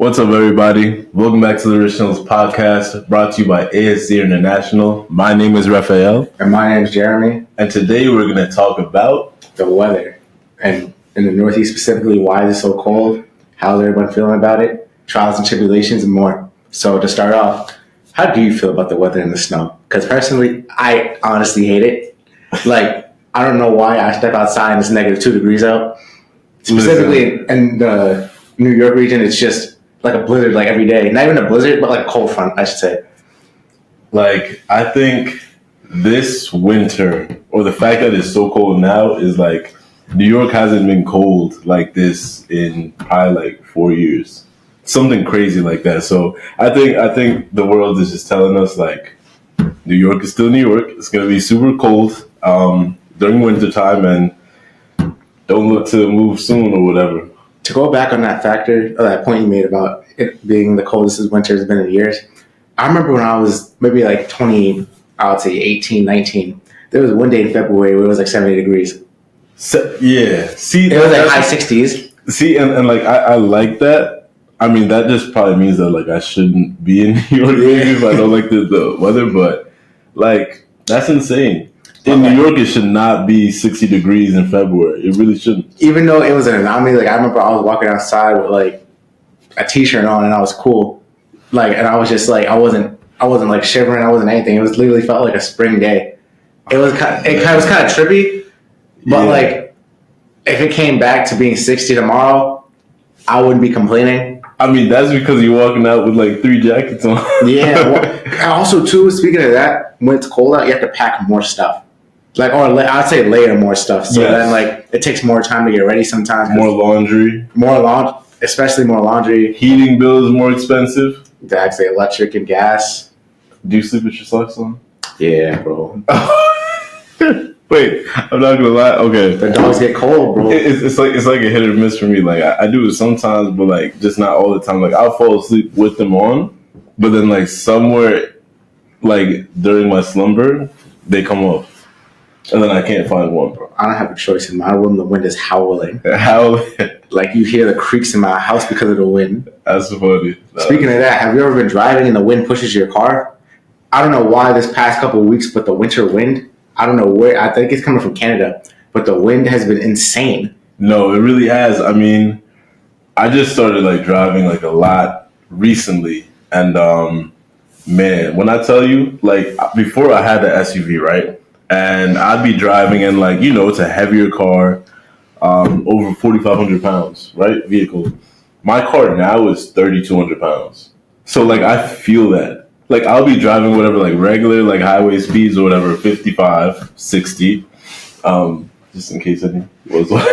What's up, everybody? Welcome back to the Originals podcast, brought to you by ASC International. My name is Raphael. And my name is Jeremy. And today we're going to talk about the weather. And in the Northeast specifically, why is it so cold? How's everyone feeling about it? Trials and tribulations and more. So to start off, how do you feel about the weather and the snow? Because personally, I honestly hate it. Like, I don't know why I step outside and it's negative 2 degrees out. Specifically in the New York region, it's just like a blizzard like every day. Not even a blizzard, but like a cold front, I should say. Like, I think this winter, or the fact that it's so cold now, is like New York hasn't been cold like this in probably like 4 years. Something crazy like that. So I think the world is just telling us like New York is still New York. It's gonna be super cold during winter time, and don't look to move soon or whatever. To go back on that factor, or that point you made about it being the coldest winter has been in years, I remember when I was maybe like 20, I would say 18, 19, there was one day in February where it was like 70 degrees. Yeah. See, it was like high 60s. See, and like, I like that. I mean, that just probably means that like I shouldn't be in New York if I don't like the weather, but like, that's insane. In New York, it should not be 60 degrees in February. It really shouldn't. Even though it was an anomaly, like I remember I was walking outside with like a t-shirt on and I was cool. Like, and I was just like, I wasn't like shivering. I wasn't anything. It was literally felt like a spring day. It was kind of trippy, but like if it came back to being 60 tomorrow, I wouldn't be complaining. I mean, that's because you're walking out with like 3 jackets on. Yeah. Well, also, too, speaking of that, when it's cold out, you have to pack more stuff. Like, or I'd say layer more stuff. So then, like, it takes more time to get ready sometimes. More laundry. Especially more laundry. Heating bill is more expensive. Exactly. Electric and gas. Do you sleep with your socks on? Yeah, bro. Wait, I'm not gonna lie. Okay, the dogs get cold, bro. It's like a hit or miss for me. Like I do it sometimes, but like just not all the time. Like I'll fall asleep with them on, but then like somewhere, like during my slumber, they come off, and then I can't find one. Bro, I don't have a choice in my room. The wind is howling. Howling. Like you hear the creaks in my house because of the wind. That's funny. Speaking of that, have you ever been driving and the wind pushes your car? I don't know why this past couple of weeks, but the winter wind. I don't know where. I think it's coming from Canada, but the wind has been insane. No, it really has. I mean, I just started like driving like a lot recently, and man, when I tell you, like before I had the SUV, right, and I'd be driving and like it's a heavier car, over 4,500 pounds, right, vehicle. My car now is 3,200 pounds, so like I feel that. Like, I'll be driving whatever, like, regular, like, highway speeds or whatever, 55, 60, just in case any was like.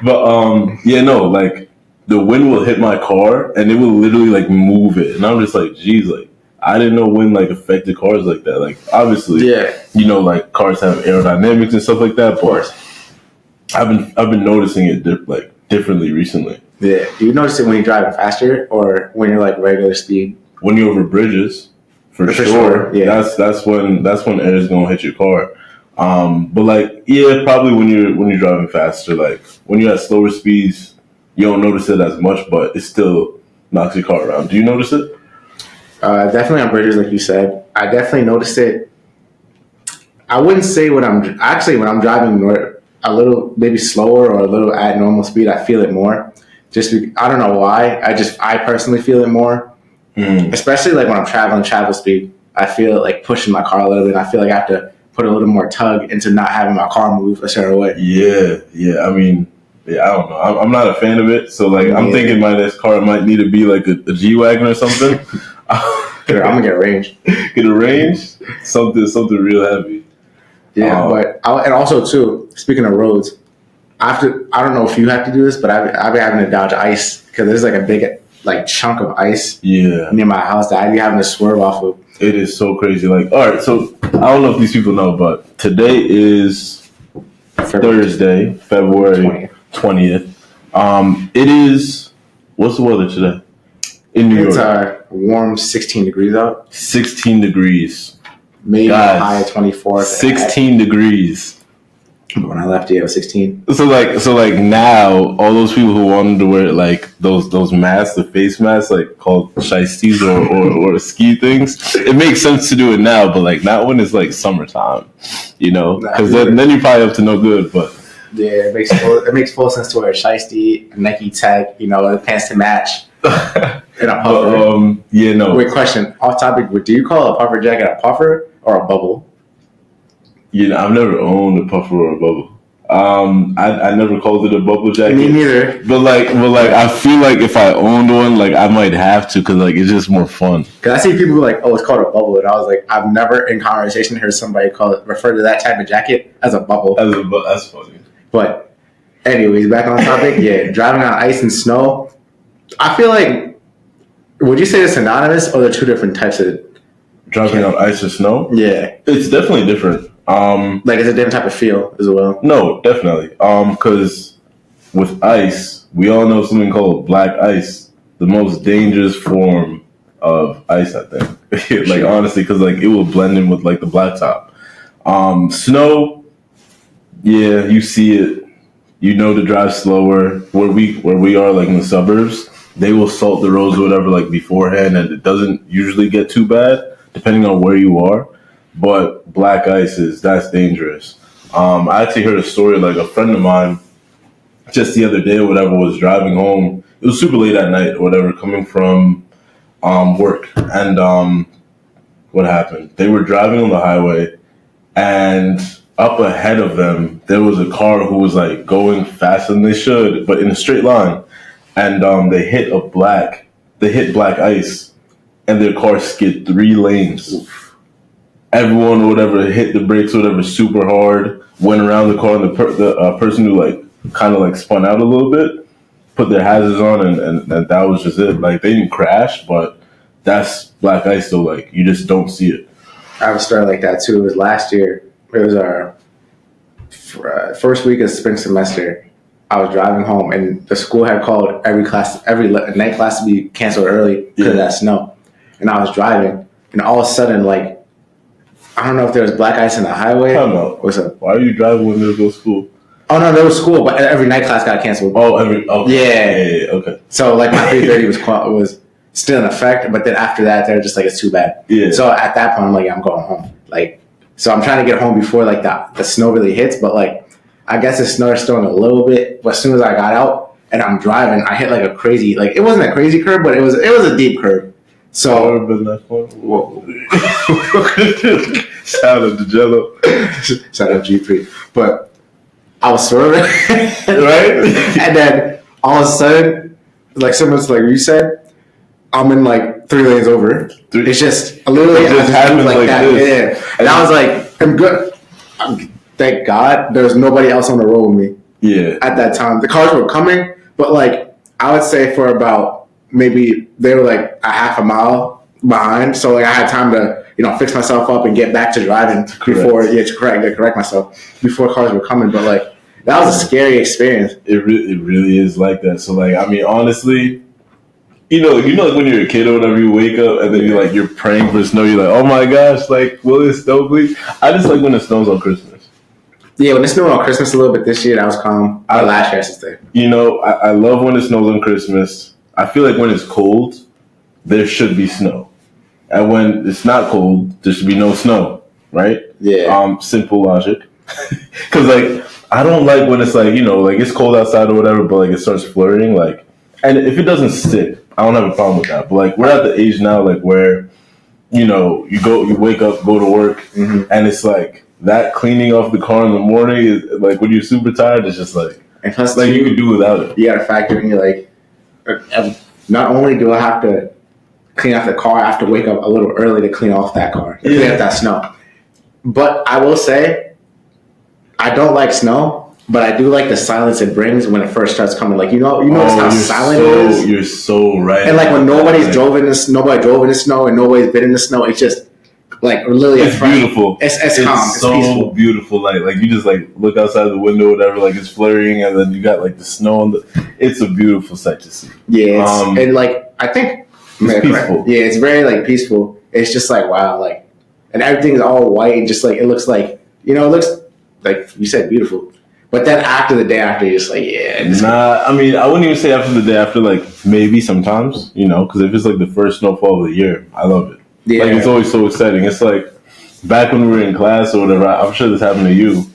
But, yeah, no, like, the wind will hit my car, and it will literally, like, move it. And I'm just like, geez, like, I didn't know wind, like, affected cars like that. Like, obviously, like, cars have aerodynamics and stuff like that, but I've been noticing it, differently recently. Yeah. Do you notice it when you're driving faster or when you're, like, regular speed? When you're over bridges. For sure. Yeah. That's when air is gonna hit your car. But like, yeah, probably when you're driving faster, like when you're at slower speeds, you don't notice it as much, but it still knocks your car around. Do you notice it? Definitely on bridges, like you said. I definitely noticed it. I wouldn't say when I'm driving a little maybe slower or a little at normal speed, I feel it more. I don't know why. I personally feel it more. Especially like when I'm travel speed, I feel it like pushing my car a little bit. I feel like I have to put a little more tug into not having my car move a certain way. Yeah. I mean, I don't know. I'm not a fan of it. So like, I'm thinking my next car might need to be like a G-Wagon or something. I'm gonna get a range. Get a range? Something real heavy. Yeah, and also too, speaking of roads, I don't know if you have to do this, but I've been having to dodge ice because there's like a big chunk of ice near my house that I'd be having to swerve off of. It is so crazy. Like, all right, so I don't know if these people know, but today is Thursday, February 20th. It is, what's the weather today in New York? It's a warm 16 degrees out. 16 degrees. Maybe a high of 24. 16 degrees. But when I left, yeah, I was 16. So like now, all those people who wanted to wear like those masks, the face masks, like called shiesties or ski things, it makes sense to do it now. But like not when it's like summertime, because then you're probably up to no good. But yeah, it makes full sense to wear a shiesty, a Nike tag, pants to match, and a puffer. No. Wait, question. Off topic. Do you call a puffer jacket a puffer or a bubble? I've never owned a puffer or a bubble. I never called it a bubble jacket. Me neither. But I feel like if I owned one, like I might have to, because like it's just more fun. Because I see people like, oh, it's called a bubble, and I was like, I've never in conversation heard somebody refer to that type of jacket as a bubble. That's funny. But anyways, back on topic. Yeah, driving on ice and snow. I feel like, would you say it's synonymous, or they're two different types of driving on ice or snow? Yeah, it's definitely different. Like it's a different type of feel as well. No, definitely. Because with ice, we all know something called black ice, the most dangerous form of ice, I think. Like honestly, because like it will blend in with like the blacktop. Snow, yeah, you see it. To drive slower. Where we are, like in the suburbs, they will salt the roads or whatever like beforehand, and it doesn't usually get too bad depending on where you are. But black ice that's dangerous. I actually heard a story, like a friend of mine just the other day or whatever was driving home. It was super late at night or whatever, coming from work. And what happened? They were driving on the highway, and up ahead of them, there was a car who was like going faster than they should, but in a straight line. And they hit black ice, and their car skid 3 lanes. Oof. Everyone or whatever hit the brakes or whatever super hard, went around the car, and the person who like kind of like spun out a little bit, put their hazards on, and that was just it. Like they didn't crash, but that's black ice though. Like you just don't see it. I have a story like that too. It was last year. It was our first week of spring semester. I was driving home, and the school had called every night class to be canceled early because of that snow. And I was driving, and all of a sudden, like, I don't know if there was black ice in the highway. No. What's up? Why are you driving when there's no school? Oh no, there was school, but every night class got canceled. Oh, yeah, okay. So like my 3:30 was still in effect, but then after that, they're just like, it's too bad. Yeah. So at that point, I'm like, I'm going home. Like, so I'm trying to get home before like the snow really hits, but like, I guess the snow is snowing a little bit. But as soon as I got out and I'm driving, I hit like a crazy, like it wasn't a crazy curve, but it was a deep curve. So whoa. Shout out to Jello. Shout out G3. But I was swerving, right? And then all of a sudden, like similar to like you said, I'm in like 3 lanes over. It's just literally it just happens like that. this. Yeah. And I was like, I'm good. Thank God there was nobody else on the road with me. Yeah. At that time, the cars were coming, but like I would say for about maybe they were like a half a mile behind, so like I had time to fix myself up and get back to driving to correct myself before cars were coming. But like that was a scary experience. It really is like that. So like I mean honestly, like when you're a kid or whatever, you wake up and then you're praying for snow. You're like, oh my gosh, like will it snow please? I just like when it snows on Christmas. Yeah, when it snowed on Christmas a little bit this year, that was calm. Last year, I should say. I love when it snows on Christmas. I feel like when it's cold, there should be snow. And when it's not cold, there should be no snow, right? Yeah. Simple logic. Because, like, I don't like when it's, like, like it's cold outside or whatever, but, like, it starts flurrying. Like, and if it doesn't stick, I don't have a problem with that. But, like, we're at the age now, like, where, you wake up, go to work, mm-hmm. and it's, like, that cleaning off the car in the morning, is, like, when you're super tired, it's just, like, and plus, like, you could do without it. You got to factor in, like, not only do I have to clean off the car, I have to wake up a little early to clean off that car, clean off that snow. But I will say, I don't like snow, but I do like the silence it brings when it first starts coming. Like notice how silent it is. You're so right. And like when nobody drove in the snow and nobody's been in the snow, it's just like literally it's beautiful. It's calm. It's so peaceful. Beautiful. Like you just like look outside the window, whatever. Like it's flurrying, and then you got like the snow on the. It's a beautiful sight to see. Yeah, and like I think it's peaceful. Yeah, it's very like peaceful. It's just like wow, like, and everything is all white. And just like it looks like it looks like you said, beautiful. But then after the day after, you're just like, yeah. Nah, I mean, I wouldn't even say after the day after, like, maybe sometimes, because if it's like the first snowfall of the year, I love it. Yeah. Like, it's always so exciting. It's like, back when we were in class or whatever, I'm sure this happened to you.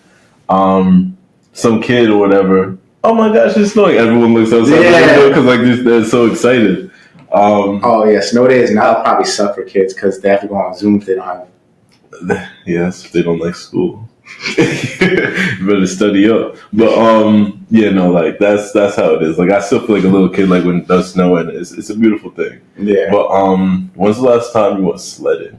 Some kid or whatever, oh my gosh, it's snowing. Everyone looks outside the window because, like, they're so excited. Oh, yeah, snow days now probably suck for kids because they have to go on Zoom if they don't have. Yes, if they don't like school. You better study up. But like that's how it is. Like I still feel like a little kid like when it does snow and it's a beautiful thing. Yeah. But when's the last time you went sledding?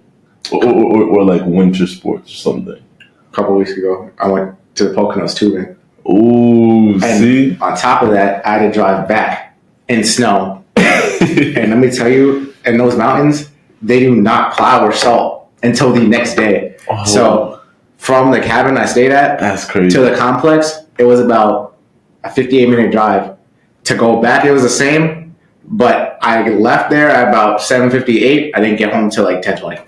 Or like winter sports or something? A couple weeks ago. I went to the Poconos tubing. Ooh, and see? On top of that, I had to drive back in snow. And let me tell you, in those mountains, they do not plow or salt until the next day. Oh. So from the cabin I stayed at that's crazy. to the complex, it was about a 58-minute drive. To go back, it was the same, but I left there at about 7:58. I didn't get home till like 10:20.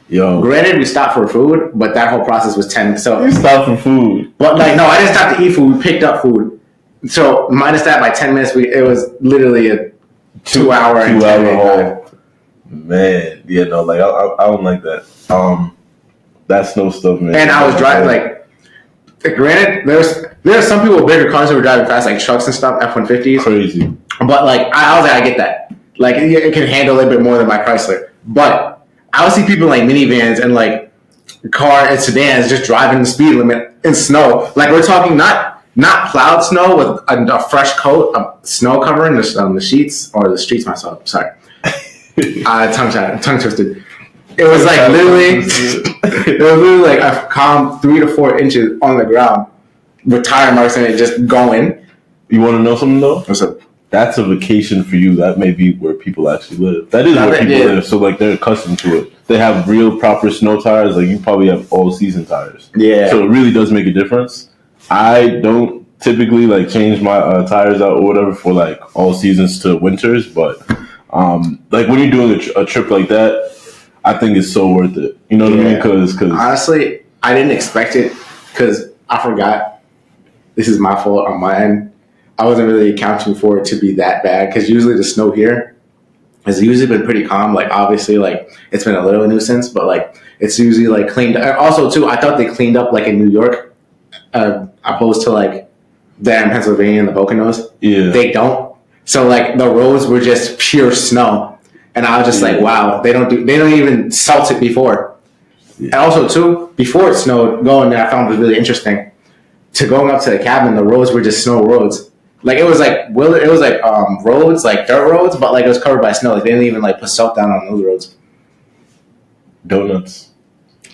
Yo. Granted, we stopped for food, but that whole process was 10. So you stopped for food. But like, no, I didn't stop to eat food. We picked up food. So minus that by 10 minutes, it was literally a 2 hour haul. Man, yeah, no, like I don't like that. That snow stuff, man. And I was driving like, granted, there are some people with bigger cars who were driving fast, like trucks and stuff, F-150s. Crazy. But like, I was like, I get that. Like, it can handle a little bit more than my Chrysler. But I would see people like minivans and like car and sedans just driving the speed limit in snow. Like we're talking not plowed snow with a fresh coat of snow covering the sheets or the streets myself. Sorry. Tongue twisted. It was like literally like a calm 3 to 4 inches on the ground with tire marks in it just going. You want to know something though? What's up? That's a vacation for you. That may be where people actually live. That is where people live. So like they're accustomed to it. They have real proper snow tires. Like you probably have all season tires. Yeah. So it really does make a difference. I don't typically like change my tires out or whatever for like all seasons to winters, but like when you're doing a trip like that, I think it's so worth it. You know what I mean? Because honestly, I didn't expect it because I forgot. This is my fault on my end. I wasn't really accounting for it to be that bad because usually the snow here has usually been pretty calm. Like obviously, like it's been a little nuisance, but like it's usually like cleaned. Also, too, I thought they cleaned up like in New York, opposed to like there in Pennsylvania and the Poconos. Yeah, they don't. So like the roads were just pure snow. And I was just like, wow, they don't even salt it before. Yeah. And also, too, before it snowed, going there, I found it really interesting. To going up to the cabin, the roads were just snow roads. Like it was like roads, like dirt roads, but like it was covered by snow. Like they didn't even like put salt down on those roads. Donuts.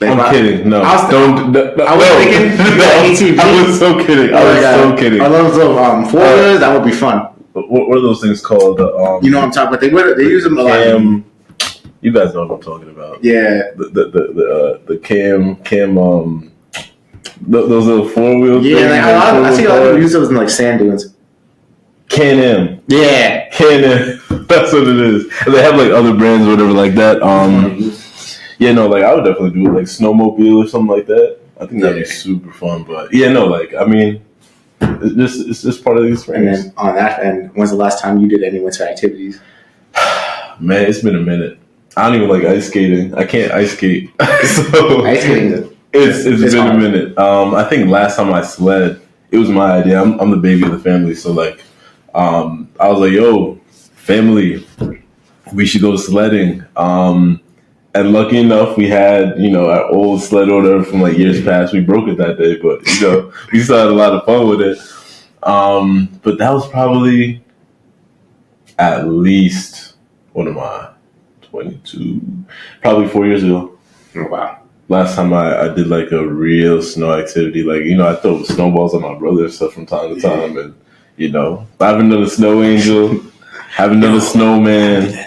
Like, I'm kidding. No, I was thinking ATV. I was so kidding. So kidding. I love those 4-wheelers. That would be fun. What are those things called? You know what I'm talking about? They use them a lot. You guys know what I'm talking about. Yeah. The cam those little 4-wheel. Yeah, like I see a lot of people use those in like sand dunes. Can-Am. Yeah. Can-Am. That's what it is. And they have like other brands or whatever like that. Yeah, no, like I would definitely do it like snowmobile or something like that. I think that'd be super fun. But yeah, no, like I mean. It's just part of the experience. And then on that end, when's the last time you did any winter activities? Man, it's been a minute. I don't even like ice skating. I can't ice skate. So ice skating it's been hard. A minute. I think last time I sled, it was my idea. I'm the baby of the family, so like I was like, yo, family, we should go sledding. And lucky enough, we had, our old sled order from like years past. We broke it that day, but we still had a lot of fun with it. But that was probably at least, what am I, 22? Probably 4 years ago. Oh, wow. Last time I did like a real snow activity. Like, I throw snowballs on my brother and stuff from time to time. And, I haven't done a snow angel, haven't done a snowman.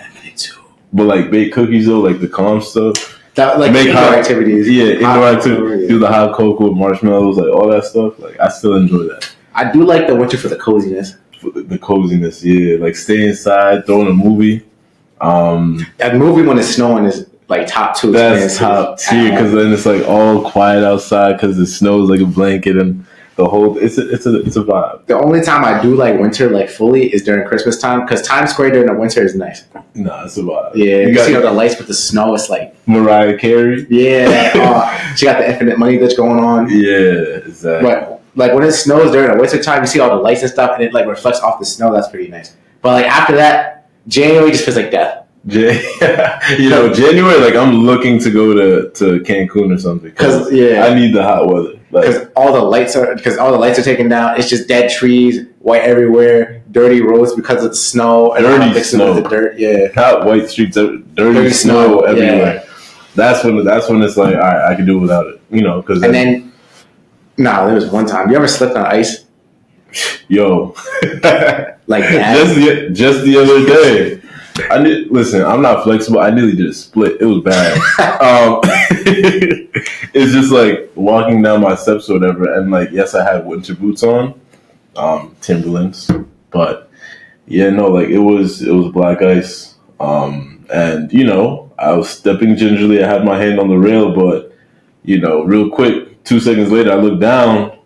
But like bake cookies though, like the calm stuff. That like make indoor activities. Yeah, indoor activities. Do the hot cocoa with marshmallows, like all that stuff. Like I still enjoy that. I do like the winter for the coziness. The coziness, yeah. Like stay inside, throwing a movie. That movie when it's snowing is like top two. That's experiences top at tier home. because then it's like all quiet outside because it snows like a blanket and the whole it's a vibe. The only time I do like winter like fully is during Christmas time because Times Square during the winter is nice. Nah, it's a vibe. Yeah, you you got see all the lights with the snow. It's like Mariah Carey. yeah, she got the Infinite Money that's going on. Yeah, exactly. But like when it snows during the winter time, you see all the lights and stuff, and it like reflects off the snow. That's pretty nice. But like after that, January just feels like death. January, like I'm looking to go to Cancun or something because I need the hot weather. Because Like, all the lights are taken down. It's just dead trees, white everywhere, dirty roads because of the snow, and Dirty mixing snow. with the dirt. Yeah, not white streets, dirty snow everywhere. That's when it's like, all right, I can do without it, because and then there was one time. You ever slipped on ice? yo, Like that? just the other day. Listen, I'm not flexible. I nearly did a split. It was bad. It's just like walking down my steps or whatever, and like, yes, I had winter boots on, Timberlands, but yeah, no, like it was black ice, and I was stepping gingerly. I had my hand on the rail, but real quick, 2 seconds later, I looked down.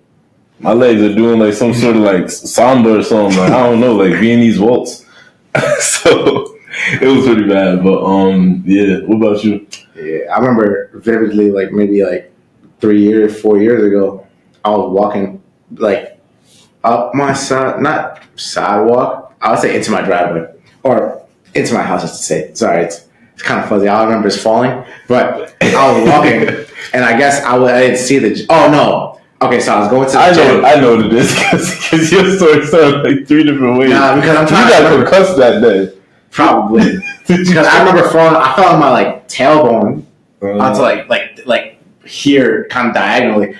My legs are doing like some sort of like samba or something. Like, I don't know, like Viennese waltz. So it was pretty bad, but yeah. What about you? Yeah, I remember vividly, like maybe like 4 years ago, I was walking like up my not sidewalk. I would say into my driveway or into my house, I should say. Sorry, it's kind of fuzzy. All I remember is falling, but I was walking, and I guess I didn't see the. Oh no. Okay, so I was going to the gym. I know what it is because your story sounds like 3 different ways. Nah, because I'm trying you to got remember. concussed that day. Probably. Because I remember falling. I fell on my like tailbone onto like here, kind of diagonally.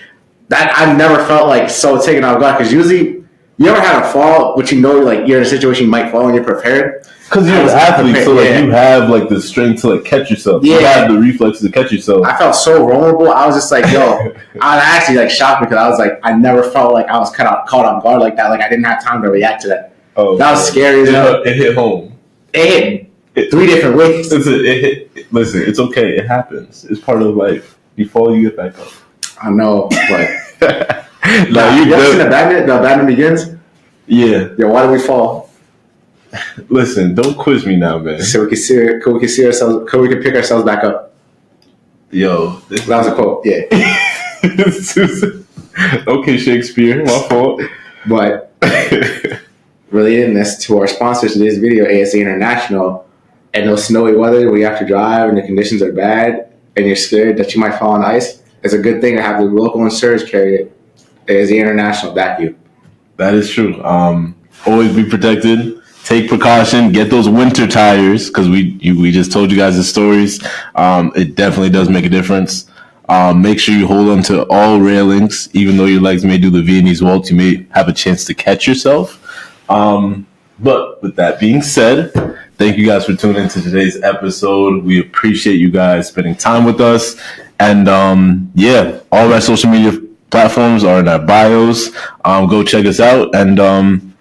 That I've never felt like so taken off guard. Because usually, you ever had a fall, but like you're in a situation you might fall and you're prepared. Because you're an athlete, so like you have like the strength to like catch yourself. Yeah. You have the reflexes to catch yourself. I felt so vulnerable. I was just like, yo, I actually like shocked because I was like, I never felt like I was caught off guard like that. Like I didn't have time to react to that. Oh, that was scary as hell. It hit home. It hit 3 different ways. Listen, it's okay. It happens. It's part of life. You fall, you get back up. I know, but you ever seen the Batman Begins? Yeah. Yo, why did we fall? Listen, don't quiz me now, man. So we can see ourselves. We can pick ourselves back up. Yo, that was a quote. Yeah. Okay, Shakespeare, my fault. But relating this to our sponsors of this video, ASA International, and those snowy weather where you have to drive and the conditions are bad and you're scared that you might fall on ice, it's a good thing to have the local insurance carrier, ASA International, back you. That is true. Always be protected. Take precaution. Get those winter tires because we just told you guys the stories. It definitely does make a difference. Make sure you hold on to all railings, even though your legs may do the Viennese waltz. You may have a chance to catch yourself. But with that being said, thank you guys for tuning into today's episode. We appreciate you guys spending time with us. And yeah, all of our social media platforms are in our bios. Go check us out, and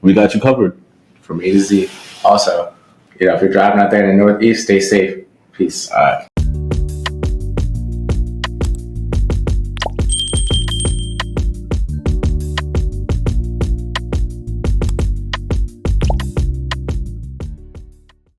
we got you covered. From A to Z. Also, if you're driving out there in the Northeast, stay safe. Peace. All right.